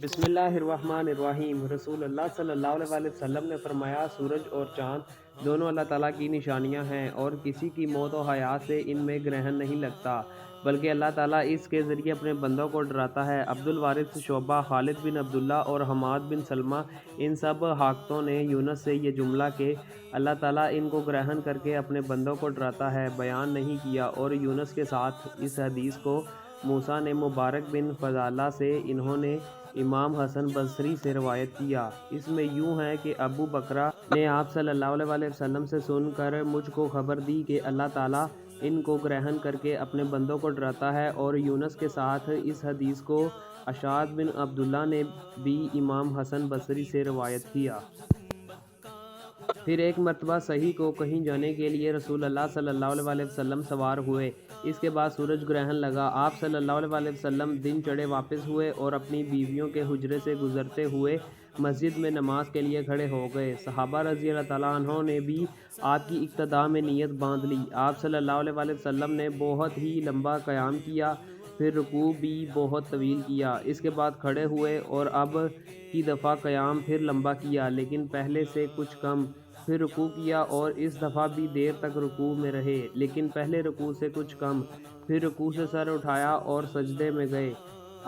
بسم اللہ الرحمن الرحیم۔ رسول اللہ صلی اللہ علیہ وسلم نے فرمایا، سورج اور چاند دونوں اللہ تعالیٰ کی نشانیاں ہیں اور کسی کی موت و حیات سے ان میں گرہن نہیں لگتا، بلکہ اللہ تعالیٰ اس کے ذریعے اپنے بندوں کو ڈراتا ہے۔ عبد الوارث شعبہ، خالد بن عبداللہ اور حماد بن سلمہ، ان سب حاکتوں نے یونس سے یہ جملہ کہ اللہ تعالیٰ ان کو گرہن کر کے اپنے بندوں کو ڈراتا ہے بیان نہیں کیا، اور یونس کے ساتھ اس حدیث کو موسیٰ نے مبارک بن فضالہ سے، انہوں نے امام حسن بصری سے روایت کیا۔ اس میں یوں ہے کہ ابو بکرہ نے آپ صلی اللہ علیہ وسلم سے سن کر مجھ کو خبر دی کہ اللہ تعالیٰ ان کو گرہن کر کے اپنے بندوں کو ڈراتا ہے، اور یونس کے ساتھ اس حدیث کو اشعث بن عبداللہ نے بھی امام حسن بصری سے روایت کیا۔ پھر ایک مرتبہ صحیح کو کہیں جانے کے لیے رسول اللہ صلی اللہ علیہ وسلم سوار ہوئے۔ اس کے بعد سورج گرہن لگا۔ آپ صلی اللہ علیہ وسلم دن چڑھے واپس ہوئے اور اپنی بیویوں کے حجرے سے گزرتے ہوئے مسجد میں نماز کے لیے کھڑے ہو گئے۔ صحابہ رضی اللہ تعالیٰ عنہ نے بھی آپ کی اقتداء میں نیت باندھ لی۔ آپ صلی اللہ علیہ وسلم نے بہت ہی لمبا قیام کیا، پھر رکوع بھی بہت طویل کیا، اس کے بعد کھڑے ہوئے اور اب کی دفعہ قیام پھر لمبا کیا لیکن پہلے سے کچھ کم، پھر رکوع کیا اور اس دفعہ بھی دیر تک رکوع میں رہے لیکن پہلے رکوع سے کچھ کم، پھر رکوع سے سر اٹھایا اور سجدے میں گئے۔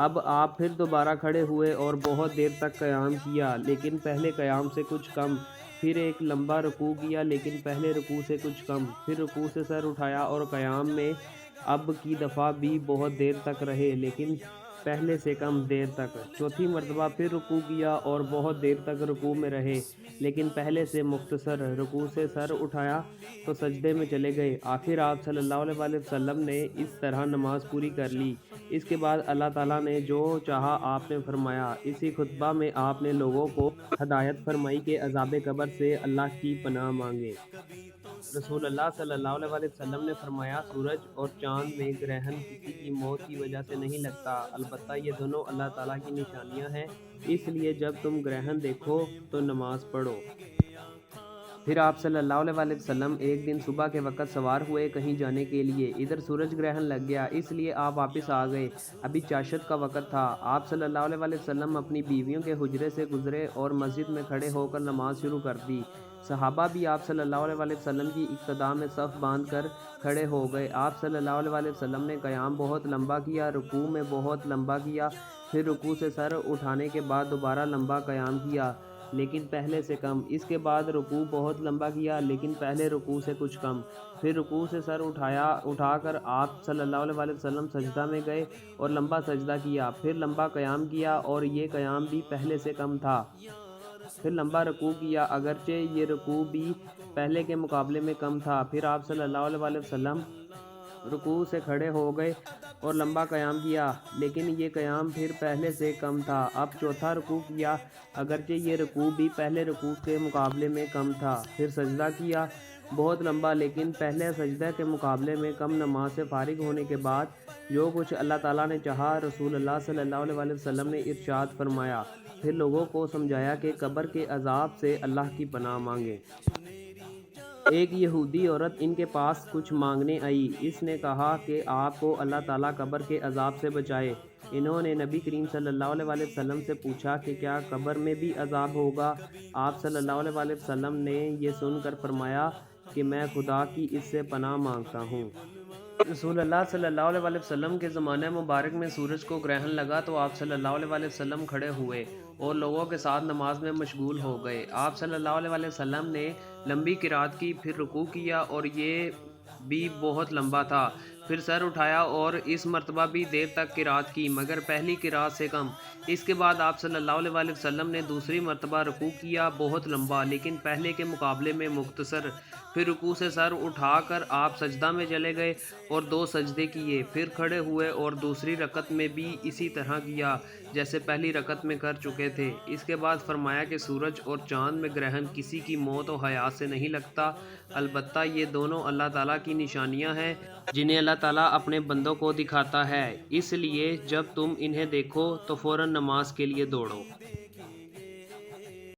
اب آپ پھر دوبارہ کھڑے ہوئے اور بہت دیر تک قیام کیا لیکن پہلے قیام سے کچھ کم، پھر ایک لمبا رکوع کیا لیکن پہلے رکوع سے کچھ کم، پھر رکوع سے سر اٹھایا اور قیام میں اب کی دفعہ بھی بہت دیر تک رہے لیکن پہلے سے کم دیر تک۔ چوتھی مرتبہ پھر رکوع کیا اور بہت دیر تک رکوع میں رہے لیکن پہلے سے مختصر، رکوع سے سر اٹھایا تو سجدے میں چلے گئے۔ آخر آپ صلی اللہ علیہ وسلم نے اس طرح نماز پوری کر لی۔ اس کے بعد اللہ تعالیٰ نے جو چاہا آپ نے فرمایا۔ اسی خطبہ میں آپ نے لوگوں کو ہدایت فرمائی کہ عذاب قبر سے اللہ کی پناہ مانگیں۔ رسول اللہ صلی اللہ علیہ وسلم نے فرمایا، سورج اور چاند میں گرہن کسی کی موت کی وجہ سے نہیں لگتا، البتہ یہ دونوں اللہ تعالیٰ کی نشانیاں ہیں، اس لیے جب تم گرہن دیکھو تو نماز پڑھو۔ پھر آپ صلی اللہ علیہ وسلم ایک دن صبح کے وقت سوار ہوئے کہیں جانے کے لیے، ادھر سورج گرہن لگ گیا، اس لیے آپ واپس آ گئے۔ ابھی چاشت کا وقت تھا۔ آپ صلی اللہ علیہ وسلم اپنی بیویوں کے حجرے سے گزرے اور مسجد میں کھڑے ہو کر نماز شروع کر دی۔ صحابہ بھی آپ صلی اللہ علیہ وسلم کی اقتداء میں صف باندھ کر کھڑے ہو گئے۔ آپ صلی اللہ علیہ وسلم نے قیام بہت لمبا کیا، رکوع میں بہت لمبا کیا، پھر رکوع سے سر اٹھانے کے بعد دوبارہ لمبا قیام کیا لیکن پہلے سے کم، اس کے بعد رکوع بہت لمبا کیا لیکن پہلے رکوع سے کچھ کم، پھر رکوع سے سر اٹھا کر آپ صلی اللہ علیہ وسلم سجدہ میں گئے اور لمبا سجدہ کیا، پھر لمبا قیام کیا اور یہ قیام بھی پہلے سے کم تھا، پھر لمبا رکوع کیا اگرچہ یہ رکوع بھی پہلے کے مقابلے میں کم تھا، پھر آپ صلی اللہ علیہ وسلم رکوع سے کھڑے ہو گئے اور لمبا قیام کیا لیکن یہ قیام پھر پہلے سے کم تھا، اب چوتھا رکوع کیا اگرچہ یہ رکوع بھی پہلے رکوع کے مقابلے میں کم تھا، پھر سجدہ کیا بہت لمبا لیکن پہلے سجدہ کے مقابلے میں کم۔ نماز سے فارغ ہونے کے بعد جو کچھ اللہ تعالیٰ نے چاہا، رسول اللہ صلی اللہ علیہ وسلم نے ارشاد فرمایا، پھر لوگوں کو سمجھایا کہ قبر کے عذاب سے اللہ کی پناہ مانگیں۔ ایک یہودی عورت ان کے پاس کچھ مانگنے آئی، اس نے کہا کہ آپ کو اللہ تعالیٰ قبر کے عذاب سے بچائے۔ انہوں نے نبی کریم صلی اللہ علیہ وسلم سے پوچھا کہ کیا قبر میں بھی عذاب ہوگا؟ آپ صلی اللہ علیہ وسلم نے یہ سن کر فرمایا کہ میں خدا کی اس سے پناہ مانگتا ہوں۔ رسول اللہ صلی اللہ علیہ وسلم کے زمانہ مبارک میں سورج کو گرہن لگا تو آپ صلی اللہ علیہ وسلم کھڑے ہوئے اور لوگوں کے ساتھ نماز میں مشغول ہو گئے۔ آپ صلی اللہ علیہ وسلم نے لمبی قرات کی، پھر رکوع کیا اور یہ بھی بہت لمبا تھا، پھر سر اٹھایا اور اس مرتبہ بھی دیر تک قرات کی مگر پہلی قرات سے کم۔ اس کے بعد آپ صلی اللہ علیہ وسلم نے دوسری مرتبہ رکوع کیا بہت لمبا لیکن پہلے کے مقابلے میں مختصر، پھر رکوع سے سر اٹھا کر آپ سجدہ میں چلے گئے اور 2 سجدے کیے، پھر کھڑے ہوئے اور دوسری رکعت میں بھی اسی طرح کیا جیسے پہلی رکعت میں کر چکے تھے۔ اس کے بعد فرمایا کہ سورج اور چاند میں گرہن کسی کی موت و حیات سے نہیں لگتا، البتہ یہ دونوں اللہ تعالیٰ کی نشانیاں ہیں جنہیں اللہ تعالیٰ اپنے بندوں کو دکھاتا ہے، اس لیے جب تم انہیں دیکھو تو فوراً نماز کے لیے دوڑو۔